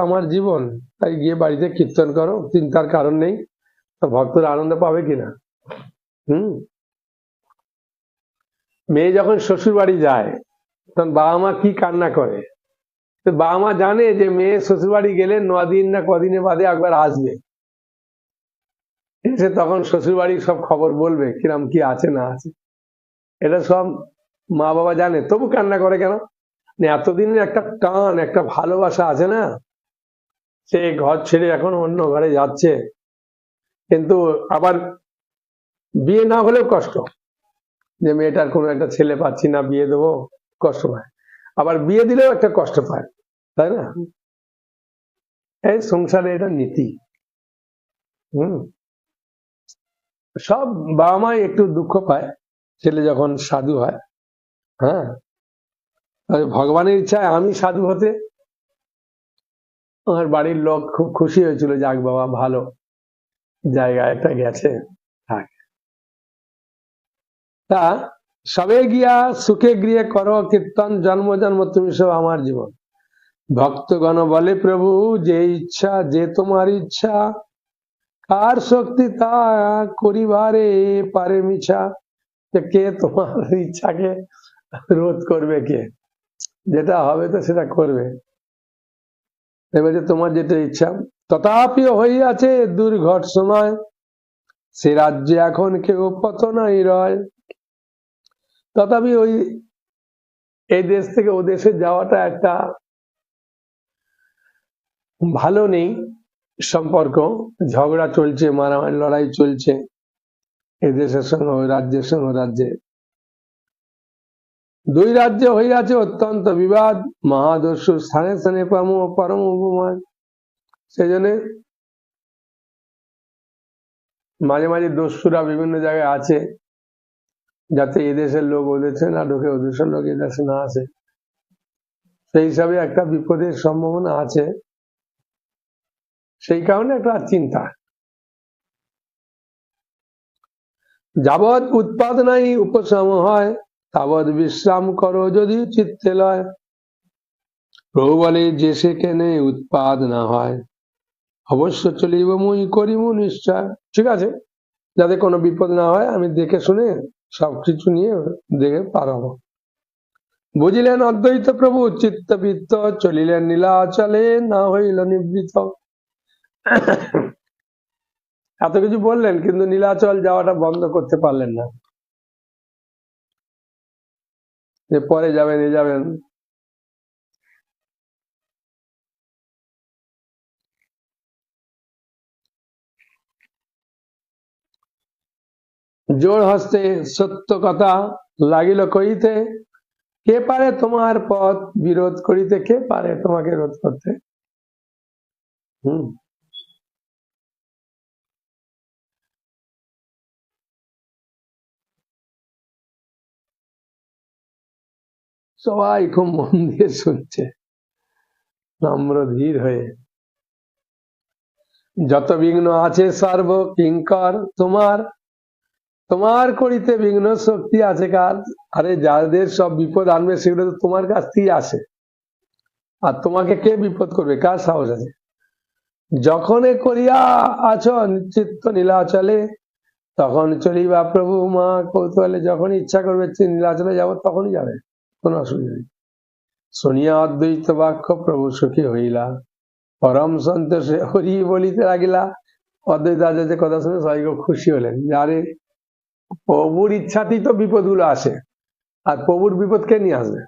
আমার জীবন, তাই গিয়ে বাড়িতে কীর্তন করো, চিন্তার কারণ নেই। তো ভক্তরা আনন্দ পাবে কিনা। মেয়ে যখন শ্বশুর বাড়ি যায় তখন বাবা মা কি কান্না করে। তো বাবা মা জানে যে মেয়ে শ্বশুর বাড়ি গেলে 9 দিন না কদিনের বাদে একবার আসবে, এসে তখন শ্বশুর বাড়ির সব খবর বলবে, কিরম কি আছে না আছে, এটা সব মা বাবা জানে। তবু কান্না করে কেন? এতদিনের একটা টান, একটা ভালোবাসা আছে না, সে ঘর ছেড়ে এখন অন্য ঘরে যাচ্ছে। কিন্তু আবার বিয়ে না হলেও কষ্ট, যে মেয়েটার কোনো একটা ছেলে পাচ্ছি না, বিয়ে দেবো, কষ্ট পায়। আবার বিয়ে দিলেও একটা কষ্ট পায়, তাই না? এই সংসারে এটা নীতি। সব বাবা মাই একটু দুঃখ পায় ছেলে যখন সাধু হয়। হ্যাঁ, ভগবানের ইচ্ছায় আমি সাধু হতে আমার বাড়ির লোক খুব খুশি হয়েছিল, যাক বাবা ভালো জায়গায় একটা গেছে। তা সবে গিয়া সুখে গৃহে করো কীর্তন, জন্ম জন্ম তুমি সব আমার জীবন। ভক্তগণ বলে প্রভু যে ইচ্ছা, যে তোমার ইচ্ছা, কার শক্তি তা করিবারে পারে মিছা। কে তোমার ইচ্ছাকে রোধ করবে? কে? যেটা হবে তো সেটা করবে। এবারে তোমার যেটা ইচ্ছা। তথাপি হইয়াছে দুর্ঘট সময়, সে রাজ্যে এখন কেউ পত নাই রয়। তথাপি ওই এই দেশ থেকে ও দেশে যাওয়াটা একটা ভালো নেই সম্পর্ক, ঝগড়া চলছে, মারামারি লড়াই চলছে এই দেশের সঙ্গে ওই রাজ্যের সঙ্গে রাজ্যে। দুই রাজ্যে হইয়াছে অত্যন্ত বিবাদ, মহাদস্যু স্থানে স্থানে পরম উপমান। সেজন্য মাঝে মাঝে দস্যুরা বিভিন্ন জায়গায় আছে, যাতে এদেশের লোক ওদেশে না ঢোকে, ওদেশের লোক এদেশে না আসে। সেই হিসাবে একটা বিপদের সম্ভাবনা আছে, সেই কারণে একটা চিন্তা। যাবৎ উৎপাদ নাই উপশম হয়, তাবৎ বিশ্রাম করো যদি চিত্তে লয়। প্রভু বলে যে সে কেনে উৎপাদ না হয়, অবশ্য চলিব মুই করিব নিশ্চয়। ঠিক আছে, যাতে কোনো বিপদ না হয় আমি দেখে শুনে সবকিছু নিয়ে দেখে পার হব। বুঝিলেন অদ্বৈত প্রভু চিত্তবৃত্ত, চলিলেন নীলাচলে না হইল নিবৃত। এত কিছু বললেন কিন্তু নীলাচল যাওয়াটা বন্ধ করতে পারলেন না, যে পরে যাবেন এ যাবেন। জোর হস্তে সত্য কথা লাগিল কইতে, কে পারে তোমার পথ বিরোধ করিতে? কে পারে তোমাকে রোধ করতে? সবাই খুব মন দিয়ে শুনছে, নম্র ধীর হয়ে। যত বিঘ্ন আছে সর্ব কিঙ্কর তোমার, তোমার করিতে বিঘ্ন শক্তি আছে কার? আরে যাদের সব বিপদ আনবে সেগুলো তো তোমার কাছ থেকেই আসে, আর তোমাকে কে বিপদ করবে? কার সাহস আছে? যখনে করিয়া আছো চিত্ত নীলাচলে, তখন চলিবা প্রভু মা কৌতূহলে। যখন ইচ্ছা করবে নীলাচলে যাবো তখনই যাবে, কোনো অসুবিধা নেই। শুনিয়া অদ্বৈত বাক্য প্রভু সুখী হইলা, পরম সন্তোষে হরি বলিতে লাগিলা। অদ্বৈত আচার্যের কথা শুনে সবাই খুব খুশি হলেন, আরে প্রভুর ইচ্ছাতেই তো বিপদ গুলো আসে, আর প্রভুর বিপদ কে নিয়ে আসবে?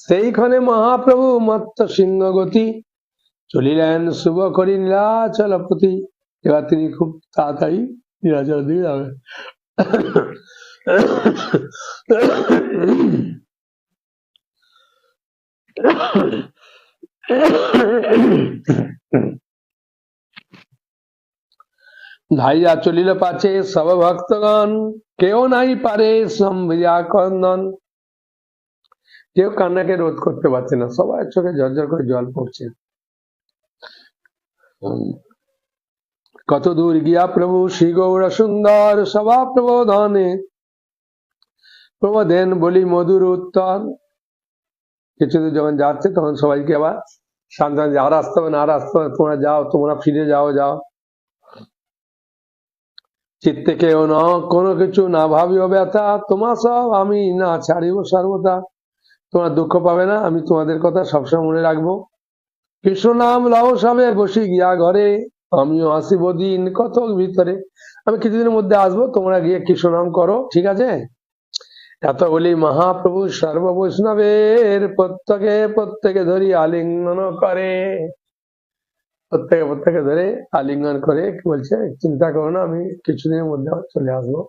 সেইখানে মহাপ্রভু মত্ত সিংহ গতি, চলিলেন শুভ করি নীলাচলপতি। এবার তিনি খুব তাড়াতাড়ি নীলাচল দিয়ে যাবেন। ধাইয়া চলিল পাছে সব ভক্তগণ, কেউ নাই পারে সম্ভিয়া কন্দন। কেউ কান্নাকে রোধ করতে পারছে না, সবার চোখে ঝরঝর করে জল পড়ছে। কত দূর গিয়া প্রভু শ্রী গৌর সুন্দর সভা প্রবোধনে, প্রবোধেন বলি মধুর উত্তর। কিছুদিন যখন যাচ্ছে তখন সবাইকে আবার সান্ত্বনা যে আর আসতে হবে না, আর আসতে হবে না, তোমরা যাও, তোমরা ফিরে যাও, যাও। চিত্তে কেউ ন কোনো কিছু না ভাবিও ব্যথা, তোমার সব আমি না ছাড়িব সর্বদা। তোমরা দুঃখ পাবে না, আমি তোমাদের কথা সবসময় মনে রাখবো। কৃষ্ণ নাম লও সবে বসি গিয়া ঘরে, আমিও আসিব দিন কত ভিতরে। আমি কিছুদিনের মধ্যে আসবো, তোমরা গিয়ে কৃষ্ণ নাম করো, ঠিক আছে? এত বলি মহাপ্রভু সর্ব বৈষ্ণবের প্রত্যেকে প্রত্যেকে ধরি আলিঙ্গন করে, প্রত্যেকে প্রত্যেকে ধরে আলিঙ্গন করে বলছে চিন্তা করো না, আমি কিছুদিনের মধ্যে চলে আসবো।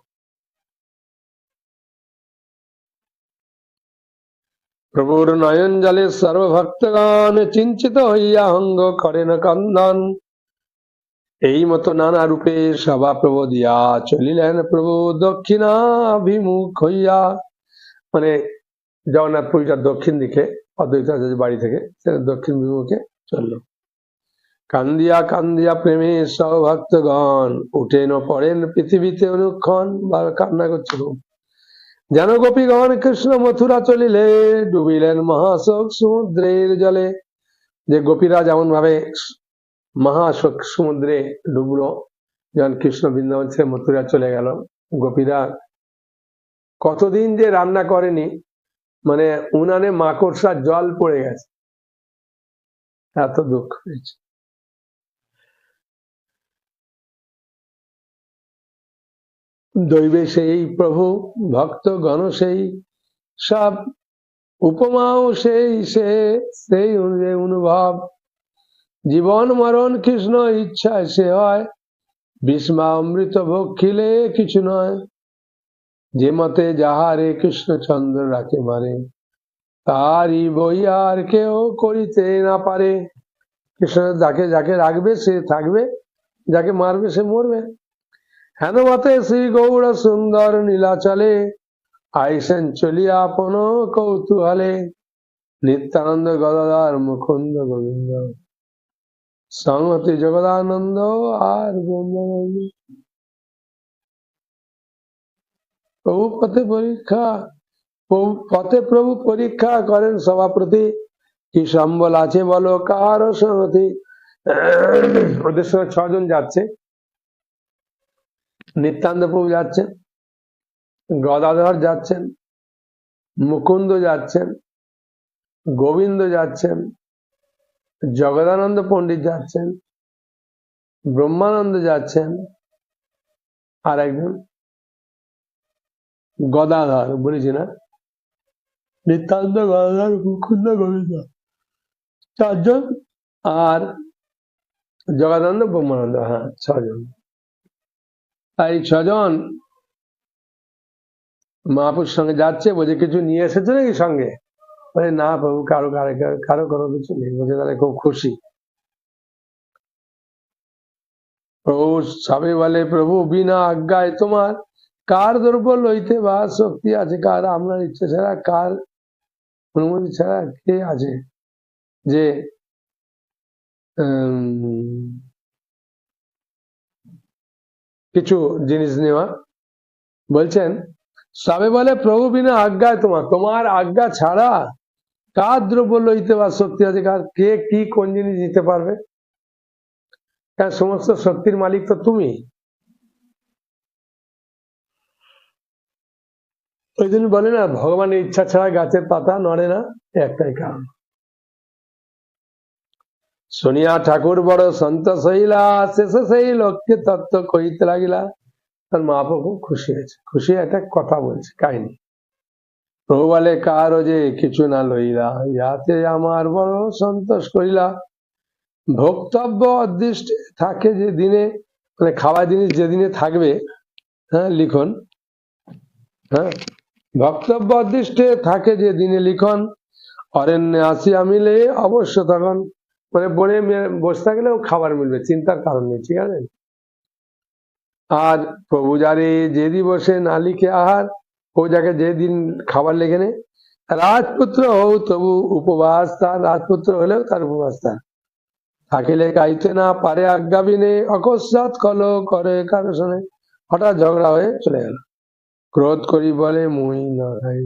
প্রভুর নয়ন জলে সর্বভক্তগণ চিন্তিত হইয়া অঙ্গ করেন কন্দন। এই মতো নানা রূপে সভা প্রভু দিয়া চলিলেন প্রভু দক্ষিণাভিমুখ হইয়া। মানে জগন্নাথ পুরীটা দক্ষিণ দিকে, অদ্বৈত বাড়ি থেকে সেটা দক্ষিণ বিমুখে চললো। কান্দিয়া কান্দিয়া প্রেমে সব ভক্তগণ উঠেন পড়েন পৃথিবীতে অনুক্ষণ, বা কান্না করছিল। যেন গোপীগণ কৃষ্ণ মথুরা চলিলে ডুবিলেন মহাশোক সমুদ্রের জলে। যে গোপীরা যেমন ভাবে মহাশোক সমুদ্রে ডুবলো যখন কৃষ্ণ বৃন্দাবন ছেড়ে মথুরা চলে গেল। গোপীরা কতদিন যে রান্না করেনি, মানে উনানে মাকড়সার জল পড়ে গেছে, এত দুঃখ হয়েছে। দৈবে সেই প্রভু ভক্ত গণ সেই সব উপমাও সেই সেই অনুভব। জীবন মরণ কৃষ্ণ ইচ্ছায় সে হয়, বিস্মা অমৃত ভোগ খিলে কিছু নয়। যে মতে যাহারে কৃষ্ণচন্দ্র রাখে মারে, তারই বই আর কেউ করিতে না পারে। কৃষ্ণ যাকে যাকে রাখবে সে থাকবে, যাকে মারবে সে মরবে। হেন মতে শ্রী গৌড় সুন্দর নীলাচলে আইসেন চলিয়া আপন কৌতূহলে। নিত্যানন্দ গদাধর মুকুন্দ গোবিন্দ সংহতি জগদানন্দ আর গোবিন্দ। প্রভু পথে প্রভু পরীক্ষা করেন সভাপতি, কি সম্বল আছে বলো কার সংহতি। ওদের সঙ্গে 6 জন যাচ্ছে, নিত্যানন্দ প্রভু যাচ্ছেন, গদাধর যাচ্ছেন, মুকুন্দ যাচ্ছেন, গোবিন্দ যাচ্ছেন, জগদানন্দ পণ্ডিত যাচ্ছেন, ব্রহ্মানন্দ যাচ্ছেন, আর একজন গদাধর, বলেছি না? নিত্যানন্দ, গদাধর, মুকুন্দ, গোবিন্দ, 4 জন, আর জগদানন্দ, ব্রহ্মানন্দ, হ্যাঁ 6 জন। তাই 6 জন মহাপুরুষ সঙ্গে যাচ্ছে। বলছে কিছু নিয়ে এসেছে নাকি সঙ্গে? বলে না প্রভু, কারো কারো কোনো কিছু নেই। বলছে তাহলে খুব খুশি। প্রভু সবে বলে প্রভু বিনা আজ্ঞায় তোমার কার দ্রব্য লইতে বা শক্তি আছে, কার আপনার ইচ্ছে ছাড়া, কার অনুমতি ছাড়া কে আছে যে কিছু জিনিস নেওয়া। বলছেন সবে বলে প্রভু বিনা আজ্ঞায় তোমার, তোমার আজ্ঞা ছাড়া কার দ্রব্য লইতে বা শক্তি আছে, কার কে কি কোন জিনিস দিতে পারবে? কারণ সমস্ত শক্তির মালিক তো তুমি। ওই জন্য বলে না ভগবানের ইচ্ছা ছাড়া গাছের পাতা নড়ে না, একটাই কারণ। শুনিয়া ঠাকুর বড় সন্তোষ হইলা, শেষে সেই লোককে তত্ত্ব কইতে লাগিলা। তার মহাপ্রভু খুশি হয়েছে, খুশি একটা কথা বলছে কাহিনী। প্রভু বলে কারো যে কিছু না লইলা, ইহাতে আমার বড় সন্তোষ করিলা। ভোক্তব্য অদৃষ্টে থাকে যে দিনে, মানে খাওয়া জিনিস যেদিনে থাকবে, হ্যাঁ লিখন, হ্যাঁ ভক্তব্য অদৃষ্টে থাকে যে দিনে লিখন, অরণ্যে আসিয়া মিলে অবশ্য তখন, মানে বনে বসে থাকলেও খাবার মিলবে, চিন্তার কারণ নেই, ঠিক আছে। আর প্রভু যারে যে দিবসে না লিখে আহার, ও যাকে যেদিন খাবার লেগে নেই, রাজপুত্র হও তবু উপবাস তার, রাজপুত্র হলেও তার উপবাস তার। থাকিলে গাইতে না পারে আজ্ঞা বিনে, অকস্মাৎ কল করে কারো শোনে। হঠাৎ ঝগড়া হয়ে চলে গেল, ক্রোধ করি বলে মুই না খাই,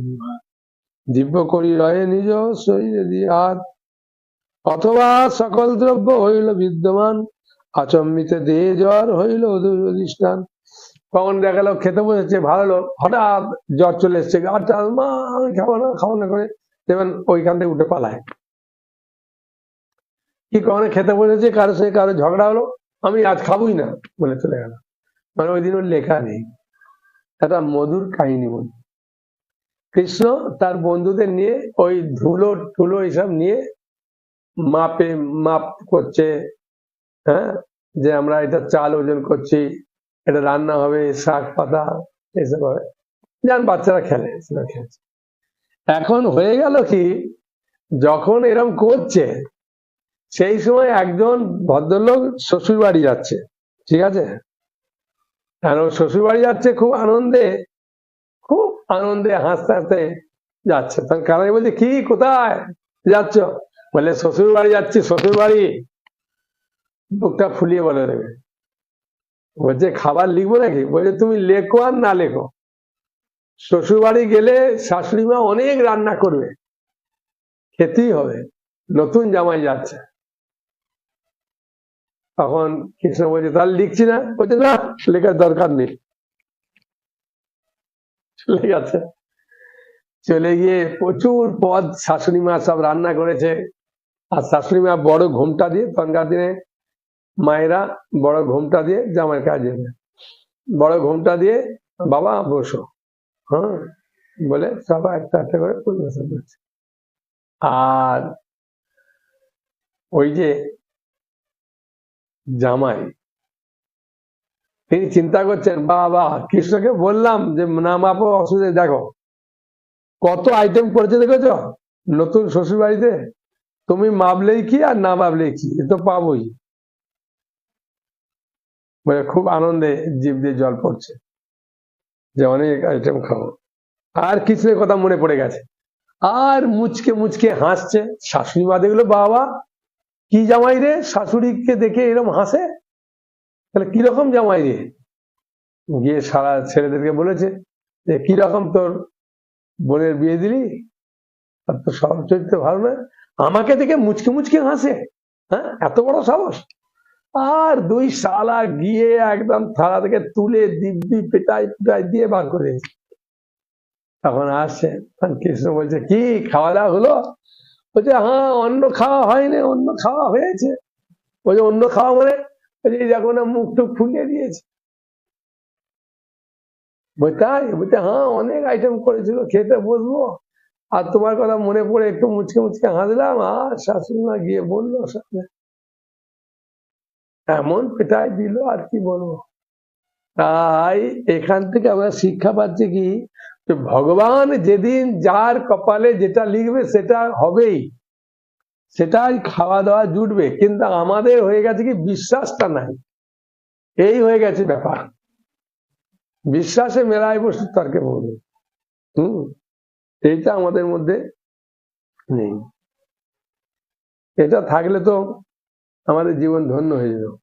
দিব্য করি রহে নিজ শরীরে দিয়ে হাত, অথবা সকল দ্রব্য হইল বিদ্যমান, আচম্বিতে দেহে জ্বর হইল অধিষ্ঠান। কখন দেখা গেল খেতে বসেছে ভালো, হঠাৎ জ্বর চলে এসছে, আচ্ছা মা আমি খাবো না করে দেখবেন ওইখান থেকে উঠে পালায়। কি কখনো খেতে বসেছে, কারো সে কারো ঝগড়া হলো, আমি আজ খাবোই না বলে চলে গেল, মানে ওই দিন ওর লেখা নেই। একটা মধুর কাহিনী বলি। কৃষ্ণ তার বন্ধুদের নিয়ে ওই ধুলো টুলো এইসব নিয়ে মাপ করছে, হ্যাঁ, যে আমরা এটা চাল ওজন করছি, এটা রান্না হবে, শাক পাতা এসব হবে, যান বাচ্চারা খেলে, সেটা খেলছে। এখন হয়ে গেল কি, যখন এরম করছে সেই সময় একজন ভদ্রলোক শ্বশুর বাড়ি যাচ্ছে, ঠিক আছে, কারণ শ্বশুর বাড়ি যাচ্ছে খুব আনন্দে হাসতে হাসতে যাচ্ছে। তখন কানাই বলছে, কি কোথায় যাচ্ছ? বলে শ্বশুর বাড়ি যাচ্ছি, শ্বশুর বাড়ি। বুকটা ফুলিয়ে বলে দেবে। বলছে খাবার লিখবো নাকি? বলছে তুমি লেখো আর না লেখো, শ্বশুর বাড়ি গেলে শাশুড়ি মা অনেক রান্না করবে, খেতেই হবে, নতুন জামাই যাচ্ছে। তখন কৃষ্ণ বলছে তাহলে লিখছি না। বলছে না, লেখার দরকার নেই। চলে গেছে। চলে গিয়ে প্রচুর পদ শাশুড়ি মা সব রান্না করেছে, আর শাশুড়ি মা বড় ঘোমটা দিয়ে, তখনকার দিনে মায়েরা বড় ঘোমটা দিয়ে জামাইয়ের কাজে, বড় ঘোমটা দিয়ে বাবা বসো, হ্যাঁ বলে সবাই একটা একটা করে পরিবেশন করছে। আর ওই যে জামাই, তিনি চিন্তা করছেন, বাবা কৃষ্ণকে বললাম যে না মাপো, অসুবিধা, দেখো কত আইটেম করেছে দেখেছ নতুন শ্বশুর বাড়িতে, তুমি মাপলেই কি আর না মাপলেই কি, এ তো পাবোই। মানে খুব আনন্দে জিভ দিয়ে জল পড়ছে যে অনেক আইটেম খাবো। আর কৃষ্ণের কথা মনে পড়ে গেছে, আর মুচকে মুচকে হাসছে। শাশুড়ি মা দেখলো, বাবা কি জামাই রে, শাশুড়িকে দেখে এরকম হাসে, তাহলে কিরকম জামাই রে? গিয়ে সারা ছেলেদেরকে বলেছে যে কিরকম তোর বোনের বিয়ে দিলি, আর তো সব চরিত্র ভালো না, আমাকে দেখে মুচকে মুচকে হাসে, হ্যাঁ এত বড় সাহস। আর দুই শালা গিয়ে একদম থালা থেকে তুলে দিব্যি পেটাই পেটাই দিয়ে বার করে দিয়েছে। তখন আসছে, কৃষ্ণ বলছে কি খাওয়া দাওয়া হলো? বলছে হ্যাঁ, অন্য খাওয়া হয়নি, অন্য খাওয়া হয়েছে। বলছে অন্য খাওয়া মানে? বলছে দেখো না, মুখ টুক ফুলিয়ে দিয়েছে। তাই? বলছে হ্যাঁ, অনেক আইটেম করেছিল, খেতে বসবো আর তোমার কথা মনে পড়ে একটু মুচকে মুচকে হাসলাম, আর শাশুড়ি মা গিয়ে বললো সামনে, এমন পেটাই দিল আর কি বলবো। তাই এখান থেকে আমরা শিক্ষা পাচ্ছি কি, ভগবান যেদিন যার কপালে যেটা লিখবে সেটা হবেই, সেটাই খাওয়া দাওয়া জুটবে। কিন্তু আমাদের হয়ে গেছে কি, বিশ্বাসটা নাই, এই হয়ে গেছে ব্যাপার। বিশ্বাসে মেলায় বসে তর্কে বলবে, এইটা আমাদের মধ্যে নেই। এটা থাকলে তো আমাদের জীবন ধন্য হয়ে যেত।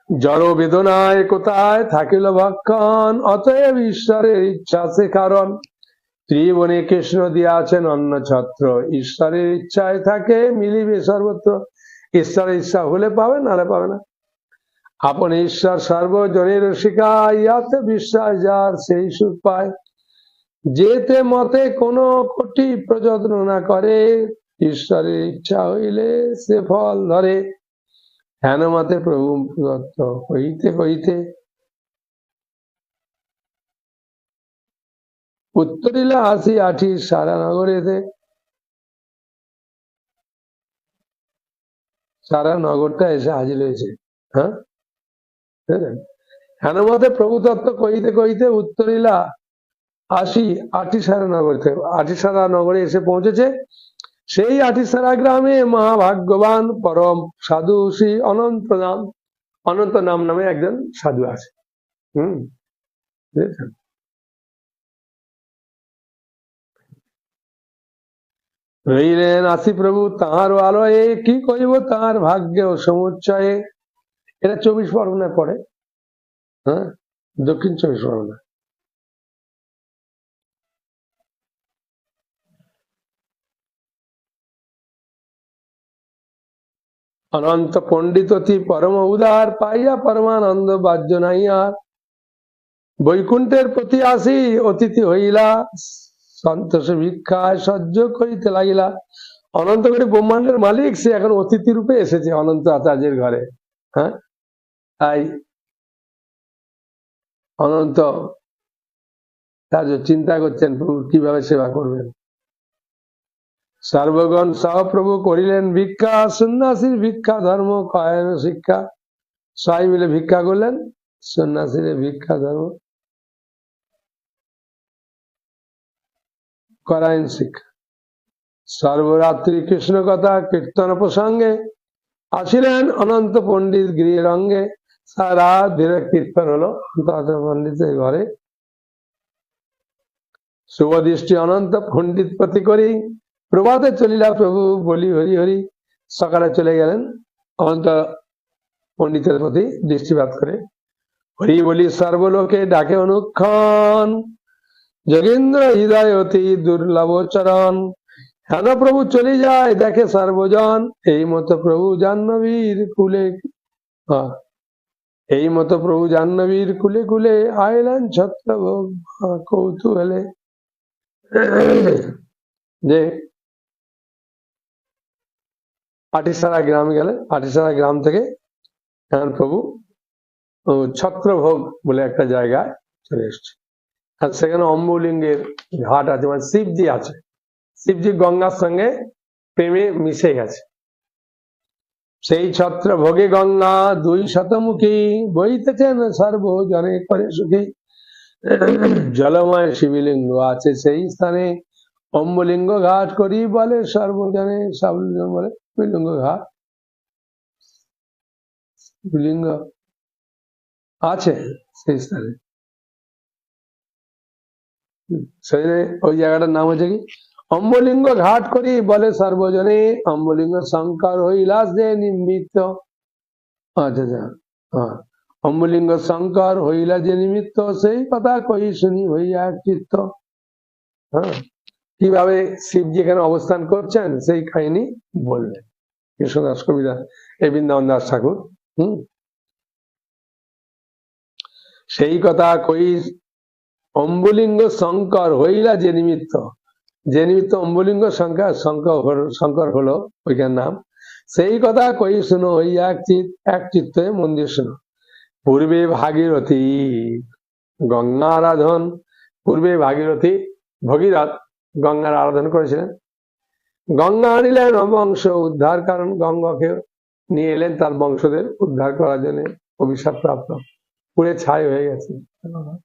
জড় বেদনায় কোথায় থাকিল ভক্ষণ, অতএব ঈশ্বরের ইচ্ছা সে কারণ। ত্রিভুবনে কৃষ্ণ দিয়াছেন অন্ন ছত্র, ঈশ্বরের ইচ্ছায় থাকে মিলিবে সর্বত্র। ঈশ্বরের ইচ্ছা হলে পাবে, নাহলে পাবে না। আপন ঈশ্বর সর্বজনের রসিকা, ইয়াতে বিশ্বাস যার সেই সুখ পায়। যেতে মতে কোনো কোটি প্রযত্ন না করে, ঈশ্বরের ইচ্ছা হইলে সে ফল ধরে। হেন মতে প্রভু দত্ত হইতে হইতে উত্তরিলা আসি আঠি সারা নগরেতে। সারা নগরটা এসে হাজির হয়েছে। হ্যাঁ, হেন মতে প্রভু তত্ত্ব কইতে কইতে উত্তরিলা আসি আটিসারা নগরীতে, আটিসারা নগরে এসে পৌঁছেছে। সেই আটিসারা গ্রামে মহাভাগ্যবান পরম সাধু শ্রী অনন্ত নাম নামে একজন সাধু আছে। বুঝেছেন? রইলেন আসি প্রভু তাঁর আলয়ে, কি কইব তাঁর ভাগ্য সমুচ্চয়ে। এটা 24 পরগনায় পড়ে, হ্যাঁ, দক্ষিণ 24 পরগনা। অনন্ত পণ্ডিত অতি পরম উদার, পাইয়া পরমানন্দ বাহ্য নাই আর। বৈকুণ্ঠের প্রতি আসি অতিথি হইলা, সন্তোষ ভিক্ষায় সহ্য করিতে লাগিলা। অনন্ত কোটি ব্রহ্মাণ্ডের মালিক, সে এখন অতিথি রূপে এসেছে অনন্ত আচার্যের ঘরে। হ্যাঁ, তাই অনন্ত চিন্তা করছেন প্রভু কিভাবে সেবা করবেন। সর্বগণ সহপ্রভু করিলেন ভিক্ষা, সন্ন্যাসীর ভিক্ষা ধর্ম কয়েন শিক্ষা। সবাই মিলে ভিক্ষা করলেন, সন্ন্যাসীর ভিক্ষা ধর্ম করায়ন শিক্ষা। সর্বরাত্রি কৃষ্ণ কথা কীর্তন প্রসঙ্গে, আসিলেন অনন্ত পণ্ডিত গৃহের অঙ্গে। সারা ধীরে কীর্তন হলো পণ্ডিতের ঘরে। শুভ দৃষ্টি অনন্ত পণ্ডিত প্রতি করি, প্রভাতে চলিলা প্রভু বলি হরি হরি। সকালে চলে গেলেন অনন্ত পণ্ডিতের প্রতি দৃষ্টিপাত করে। হরি বলি সর্বলোকে ডাকে অনুক্ষণ, যোগেন্দ্র হৃদয় অতি দুর্লভ চরণ। হেন প্রভু চলে যায় দেখে সর্বজন, এই মতো প্রভু জাহ্নবীর কুলে, এই মতো প্রভু জাহ্নবীর কুলে কুলে আইলেন ছত্রভোগ কৌতূহলে। যে পাটিসারা গ্রাম গেলে, পাটিসারা গ্রাম থেকে এখন প্রভু ছত্রভোগ বলে একটা জায়গায় চলে এসছে। আর সেখানে অম্বুলিঙ্গের ঘাট আছে, মানে শিবজি আছে। শিবজি গঙ্গার সঙ্গে প্রেমে মিশে গেছে। সেই ছত্রভোগে গঙ্গা দুই শতমুখী, বইতেছেন সর্বজনে করে সুখী। জলময় শিবলিঙ্গ আছে সেই স্থানে, অম্বুলিঙ্গ ঘাট করি বলে সর্বজনে। সর্বজন বলে লিঙ্গ ঘাট, লিঙ্গ আছে সেই স্থানে। সেই ওই জায়গাটার নাম হচ্ছে কি অম্বলিঙ্গ ঘাট করি বলে সর্বজনে, অম্বলিঙ্গ শঙ্কর হইলা যে নিমিত্ত। আচ্ছা আচ্ছা, হ্যাঁ, অম্বলিঙ্গ শঙ্কর হইলা যে নিমিত্ত, সেই কথা কই শুনি হইয়া এক চিত্ত। হ্যাঁ, কিভাবে শিবজি এখানে অবস্থান করছেন সেই কাহিনী বললেন কৃষ্ণদাস কবিতা এই বৃন্দাবন দাস ঠাকুর। সেই কথা কই, অম্বুলিঙ্গ শঙ্কর হইলা যে নিমিত্ত, যে নিমিত্ত অম্বুলিঙ্গ শঙ্কর হলো ওইখান নাম, সেই কথা কই শুনো হইয়া এক চিত্তে মন্দির শুনো। পূর্বে ভাগীরথী গঙ্গা আরাধন, পূর্বে ভাগীরথী ভগীরথ গঙ্গার আরাধন করেছিলেন। গঙ্গা আনিলেন বংশ উদ্ধার, কারণ গঙ্গাকে নিয়ে এলেন তার বংশদের উদ্ধার করার জন্য। অভিশাপ প্রাপ্ত, পুড়ে ছাই হয়ে গেছে গঙ্গা।